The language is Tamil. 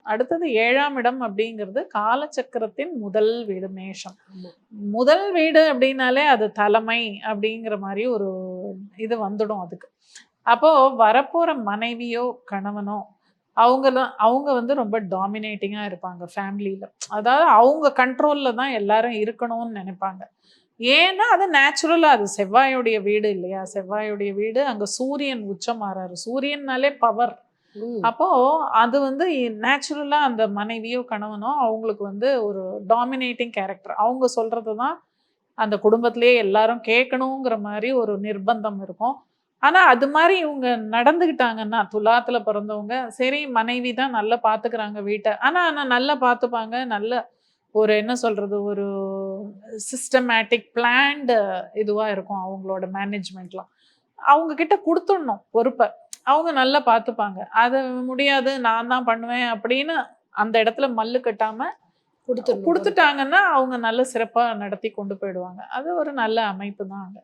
அடுத்தது 7ஆம் இடம் அப்படிங்கிறது காலச்சக்கரத்தின் முதல் வீடு மேஷம். ஆமா. முதல் வீடு அப்படின்னாலே அது தலைமை அப்படிங்கிற மாதிரி ஒரு இது வந்துடும் அதுக்கு. அப்போ வரப்போற மனைவியோ கணவனோ அவங்க வந்து ரொம்ப டாமினேட்டிங்கா இருப்பாங்க ஃபேமிலியில. அதாவது அவங்க கண்ட்ரோல்ல தான் எல்லாரும் இருக்கணும்னு நினைப்பாங்க. ஏன்னா அது நேச்சுரலா அது செவ்வாயுடைய வீடு இல்லையா? செவ்வாயுடைய வீடு, அங்க சூரியன் உச்சமாறாரு. சூரியன்னாலே பவர். ம். அப்போ அது வந்து நேச்சுரலா அந்த மனைவியோ கணவனோ அவங்களுக்கு வந்து ஒரு டாமினேட்டிங் கேரக்டர். அவங்க சொல்றது தான் அந்த குடும்பத்திலேயே எல்லாரும் கேட்கணுங்கிற மாதிரி ஒரு நிர்பந்தம் இருக்கும். ஆனா அது மாதிரி இவங்க நடந்துக்கிட்டாங்கன்னா, துலாத்துல பிறந்தவங்க, சரி மனைவி தான் நல்லா பார்த்துக்கிறாங்க வீட்ட. ஆனா ஆனா நல்லா பார்த்துப்பாங்க. நல்ல ஒரு என்ன சொல்றது? ஒரு சிஸ்டமேட்டிக் பிளான்டு இதுவா இருக்கும் அவங்களோட மேனேஜ்மெண்ட்லாம். அவங்க கிட்ட குடுத்துடணும் பொறுப்ப. அவங்க நல்லா பார்த்துப்பாங்க. அது முடியாது, நான் தான் பண்ணுவேன் அப்படின்னு அந்த இடத்துல மல்லு கட்டாம குடுத்துடணும் பொறுப்ப. குடுத்துட்டாங்கன்னா, அவங்க நல்ல சிறப்பா நடத்தி கொண்டு போயிடுவாங்க. அது ஒரு நல்ல அமைப்பு தான் அங்க.